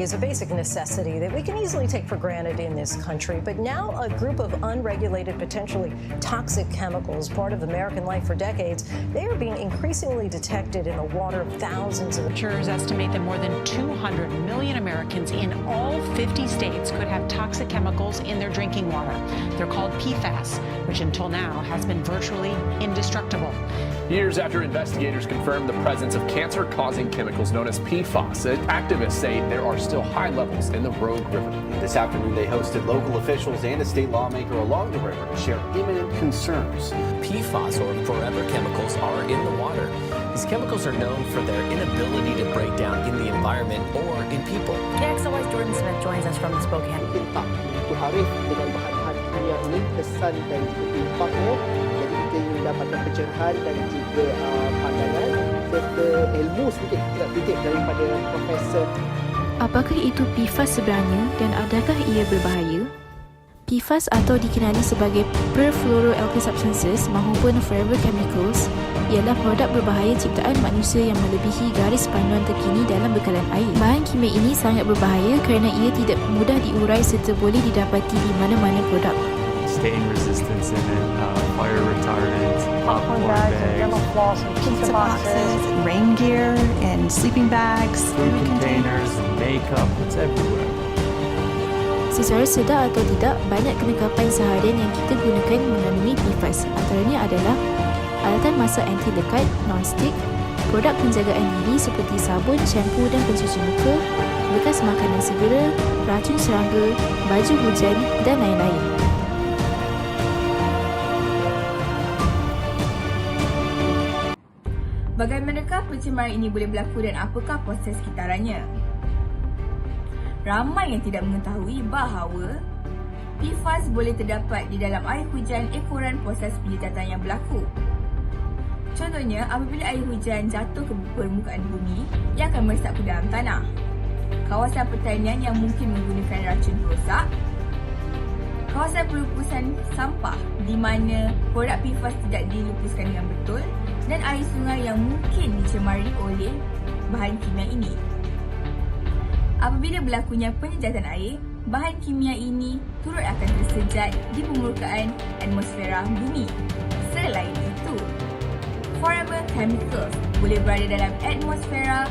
is a basic necessity that we can easily take for granted in this country. But now a group of unregulated, potentially toxic chemicals, part of American life for decades, they are being increasingly detected in the water of thousands of... Researchers estimate that more than 200 million Americans in all 50 states could have toxic chemicals in their drinking water. They're called PFAS, which until now has been virtually indestructible. Years after investigators confirmed the presence of cancer-causing chemicals known as PFAS, activists say there are still high levels in the Rogue River. This afternoon, they hosted local officials and a state lawmaker along the river to share imminent concerns. PFAS, or forever chemicals, are in the water. These chemicals are known for their inability to break down in the environment or in people. KXLY's Jordan Smith joins us from the Spokane. Tak begitu harif dengan bahan-bahan kimia ini, kesan dan impaknya. Jadi kita ingin mendapatkan pencerahan dan juga pandangan serta ilmu sedikit tidak titik daripada Profesor. Apakah itu PFAS sebenarnya dan adakah ia berbahaya? PFAS atau dikenali sebagai perfluoroalkyl substances maupun forever chemicals ialah produk berbahaya ciptaan manusia yang melebihi garis panduan terkini dalam bekalan air. Bahan kimia ini sangat berbahaya kerana ia tidak mudah diurai serta boleh didapati di mana-mana produk. Stain resistance in it, fire retardant, popcorn bags, pizza boxes, rain gear, and sleeping bags, food containers, makeup, it's everywhere. Secara sedar atau tidak, banyak kelengkapan seharian yang kita gunakan mengandungi PFAS. Antaranya adalah alatan masak anti lekat, non-stick, produk penjagaan diri seperti sabun, shampoo dan pencuci muka, bekas makanan segera, racun serangga, baju hujan dan lain-lain. Bagaimanakah pencemaran ini boleh berlaku dan apakah proses sekitarannya? Ramai yang tidak mengetahui bahawa PFAS boleh terdapat di dalam air hujan ekoran proses penjejatan yang berlaku. Contohnya, apabila air hujan jatuh ke permukaan bumi, ia akan meresap ke dalam tanah. Kawasan pertanian yang mungkin menggunakan racun perosak, kawasan pelupusan sampah di mana produk PFAS tidak dilupuskan dengan betul, dan air sungai yang mungkin dicemari oleh bahan kimia ini. Apabila berlakunya penjejatan air, bahan kimia ini turut akan tersejat di permukaan atmosfera bumi. Selain itu, forever chemicals boleh berada dalam atmosfera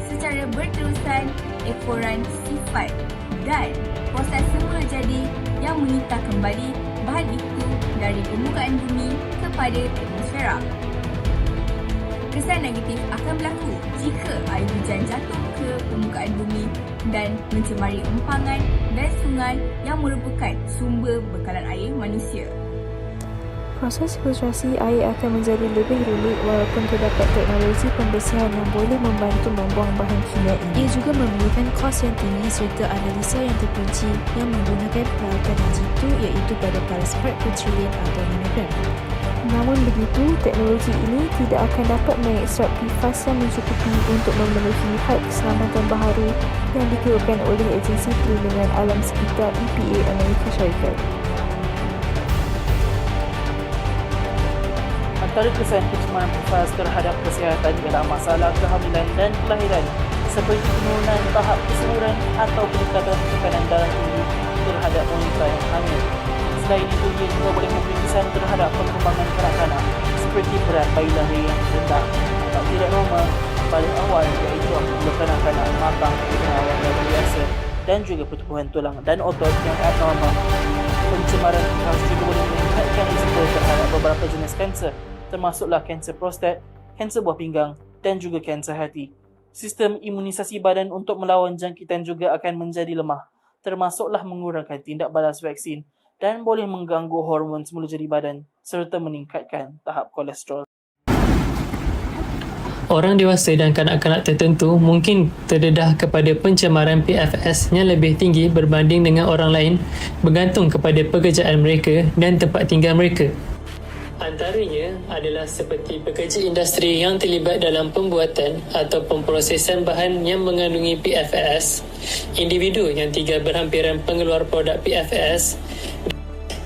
secara berterusan ekoran sifat dan proses semula jadi yang mengitar kembali bahan itu dari permukaan bumi kepada atmosfera. Kesan negatif akan berlaku jika air hujan jatuh ke permukaan bumi dan mencemari empangan dan sungai yang merupakan sumber bekalan air manusia. Proses filtrasi air akan menjadi lebih rumit walaupun terdapat teknologi pembersihan yang boleh membantu membuang bahan kimia ini. Ia juga memerlukan kos yang tinggi serta analisa yang terperinci yang menggunakan peralatan yang jitu iaitu pada paras part per trillion atau nanogram. Namun begitu, teknologi ini tidak akan dapat mengekstrak PFAS yang mencukupi untuk memenuhi had keselamatan baharu yang dikeluarkan oleh Agensi Perlindungan Alam Sekitar EPA Amerika Syarikat. Antara kesan pencemaran PFAS terhadap kesihatan ialah masalah kehamilan dan kelahiran seperti penurunan tahap kesuburan atau peningkatan tekanan darah tinggi terhadap wanita yang hamil. Selain itu, ia juga boleh memberi kesan terhadap perkembangan kanak-kanak seperti berat bayi lahir yang rendah atau tidak normal pada awal iaitu apabila kanak-kanak matang dengan awal yang biasa dan juga pertumbuhan tulang dan otot yang abnormal. Pencemaran PFAS juga boleh meningkatkan risiko terhadap beberapa jenis kanser termasuklah kanser prostat, kanser buah pinggang dan juga kanser hati. Sistem imunisasi badan untuk melawan jangkitan juga akan menjadi lemah, termasuklah mengurangkan tindak balas vaksin dan boleh mengganggu hormon semula jadi badan serta meningkatkan tahap kolesterol. Orang dewasa dan kanak-kanak tertentu mungkin terdedah kepada pencemaran PFAS yang lebih tinggi berbanding dengan orang lain bergantung kepada pekerjaan mereka dan tempat tinggal mereka. Antaranya adalah seperti pekerja industri yang terlibat dalam pembuatan atau pemprosesan bahan yang mengandungi PFAS, individu yang tinggal berhampiran pengeluar produk PFAS,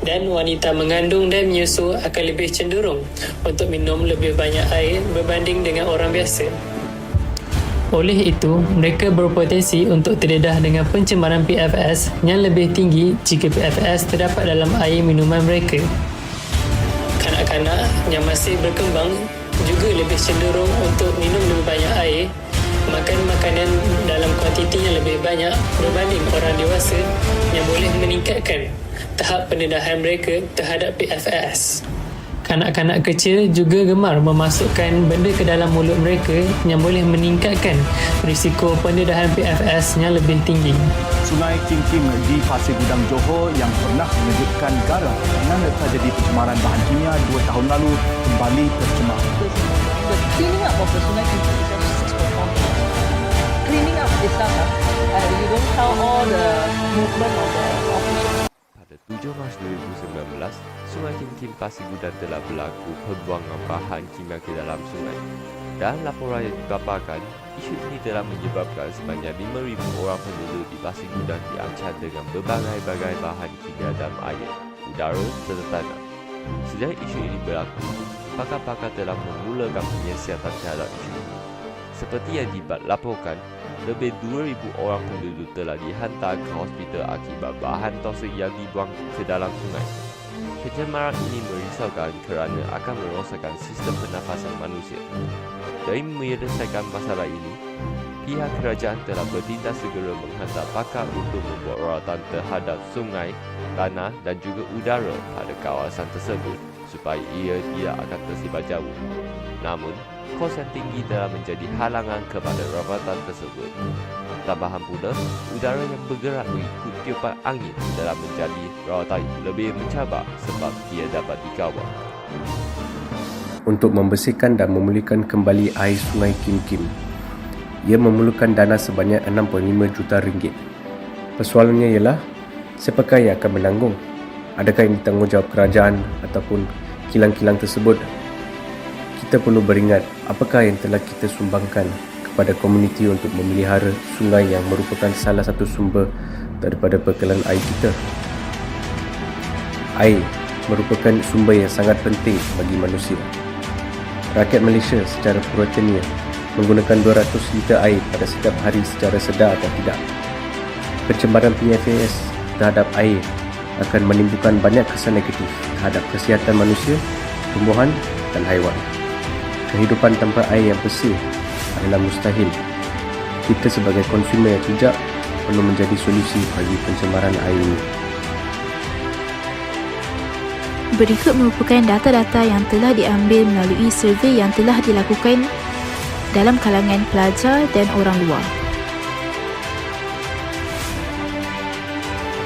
dan wanita mengandung dan menyusu akan lebih cenderung untuk minum lebih banyak air berbanding dengan orang biasa. Oleh itu, mereka berpotensi untuk terdedah dengan pencemaran PFAS yang lebih tinggi jika PFAS terdapat dalam air minuman mereka. Kanak-kanak yang masih berkembang juga lebih cenderung untuk minum lebih banyak air, makan makanan dalam kuantiti yang lebih banyak berbanding orang dewasa yang boleh meningkatkan tahap pendedahan mereka terhadap PFAS. Kanak-kanak kecil juga gemar memasukkan benda ke dalam mulut mereka yang boleh meningkatkan risiko pendedahan PFAS yang lebih tinggi. Sungai Kim Kim di Pasir Gudang Johor yang pernah mengejutkan negara kerana terjadi pencemaran bahan kimia 2 tahun lalu kembali tercemar. The cleaning up of the Sungai Kim Kim is actually 6.1. Cleaning up itself, you don't count all the movement of the officials. Pada 7 Mac 2019, Sungai Kim Kim Pasir Gudang telah berlaku pembuangan bahan kimia ke dalam sungai. Dan laporan yang dipaparkan, isu ini telah menyebabkan sebanyak 5,000 orang penduduk di Pasir Gudang diancam dengan berbagai-bagai bahan kimia dalam air, udara serta tanah. Sejak isu ini berlaku, pakar-pakar telah memulakan penyiasatan terhadap isu ini. Seperti yang dilaporkan, lebih 2,000 orang penduduk telah dihantar ke hospital akibat bahan toksik yang dibuang ke dalam sungai. Pencemaran ini merisaukan kerana akan merosakkan sistem pernafasan manusia. Demi menyelesaikan masalah ini, pihak kerajaan telah bertindak segera menghantar pakar untuk membuat rawatan terhadap sungai, tanah dan juga udara pada kawasan tersebut supaya ia tidak akan tersebar jauh. Namun, kos yang tinggi telah menjadi halangan kepada rawatan tersebut. Tambahan pula, udara yang bergerak mengikut tiupan angin telah menjadi rawatan lebih mencabar sebab ia dapat dikawal. Untuk membersihkan dan memulihkan kembali air Sungai Kim Kim, ia memerlukan dana sebanyak 6.5 juta ringgit. Persoalannya ialah, siapakah yang akan menanggung? Adakah ini tanggungjawab kerajaan ataupun kilang-kilang tersebut? Kita perlu beringat apakah yang telah kita sumbangkan kepada komuniti untuk memelihara sungai yang merupakan salah satu sumber daripada bekalan air kita. Air merupakan sumber yang sangat penting bagi manusia. Rakyat Malaysia secara perhatiannya menggunakan 200 liter air pada setiap hari secara sedar atau tidak. Pencemaran PFAS terhadap air akan menimbulkan banyak kesan negatif terhadap kesihatan manusia, tumbuhan dan haiwan. Kehidupan tanpa air yang bersih adalah mustahil. Kita sebagai konsumer yang bijak perlu menjadi solusi bagi pencemaran air ini. Berikut merupakan data-data yang telah diambil melalui survei yang telah dilakukan dalam kalangan pelajar dan orang luar.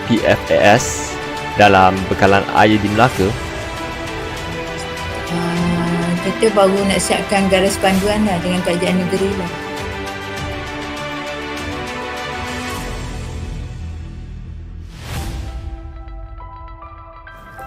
PFAS dalam bekalan air di Melaka. Kita baru nak siapkan garis panduan lah dengan kerajaan negeri lah.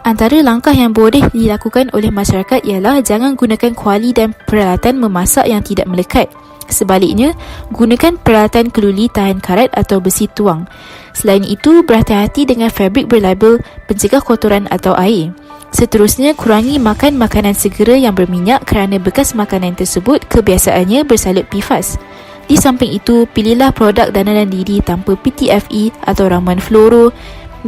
Antara langkah yang boleh dilakukan oleh masyarakat ialah jangan gunakan kuali dan peralatan memasak yang tidak melekat. Sebaliknya, gunakan peralatan keluli tahan karat atau besi tuang. Selain itu, berhati-hati dengan fabrik berlabel pencegah kotoran atau air. Seterusnya, kurangi makan makanan segera yang berminyak kerana bekas makanan tersebut kebiasaannya bersalut PFAS. Di samping itu, pilihlah produk dananan diri tanpa PTFE atau ramuan fluoro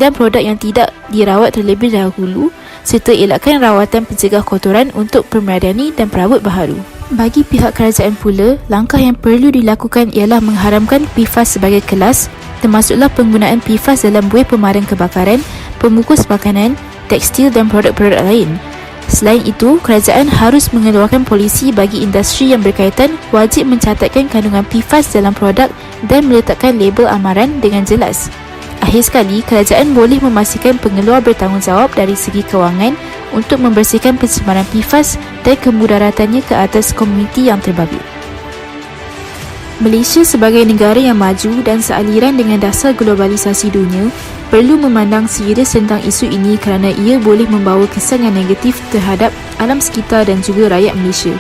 dan produk yang tidak dirawat terlebih dahulu serta elakkan rawatan pencegah kotoran untuk permadani dan perabot baharu. Bagi pihak kerajaan pula, langkah yang perlu dilakukan ialah mengharamkan PFAS sebagai kelas, termasuklah penggunaan PFAS dalam buih pemadam kebakaran, pemukus makanan, tekstil dan produk-produk lain. Selain itu, kerajaan harus mengeluarkan polisi bagi industri yang berkaitan wajib mencatatkan kandungan PFAS dalam produk dan meletakkan label amaran dengan jelas. Akhir sekali, kerajaan boleh memastikan pengeluar bertanggungjawab dari segi kewangan untuk membersihkan pencemaran PFAS dan kemudaratannya ke atas komuniti yang terbabit. Malaysia sebagai negara yang maju dan sealiran dengan dasar globalisasi dunia perlu memandang serius tentang isu ini kerana ia boleh membawa kesan yang negatif terhadap alam sekitar dan juga rakyat Malaysia.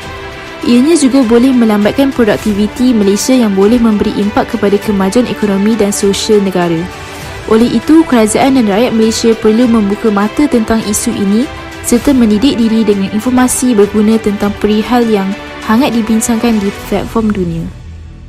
Ianya juga boleh melambatkan produktiviti Malaysia yang boleh memberi impak kepada kemajuan ekonomi dan sosial negara. Oleh itu, kerajaan dan rakyat Malaysia perlu membuka mata tentang isu ini serta mendidik diri dengan informasi berguna tentang perihal yang hangat dibincangkan di platform dunia.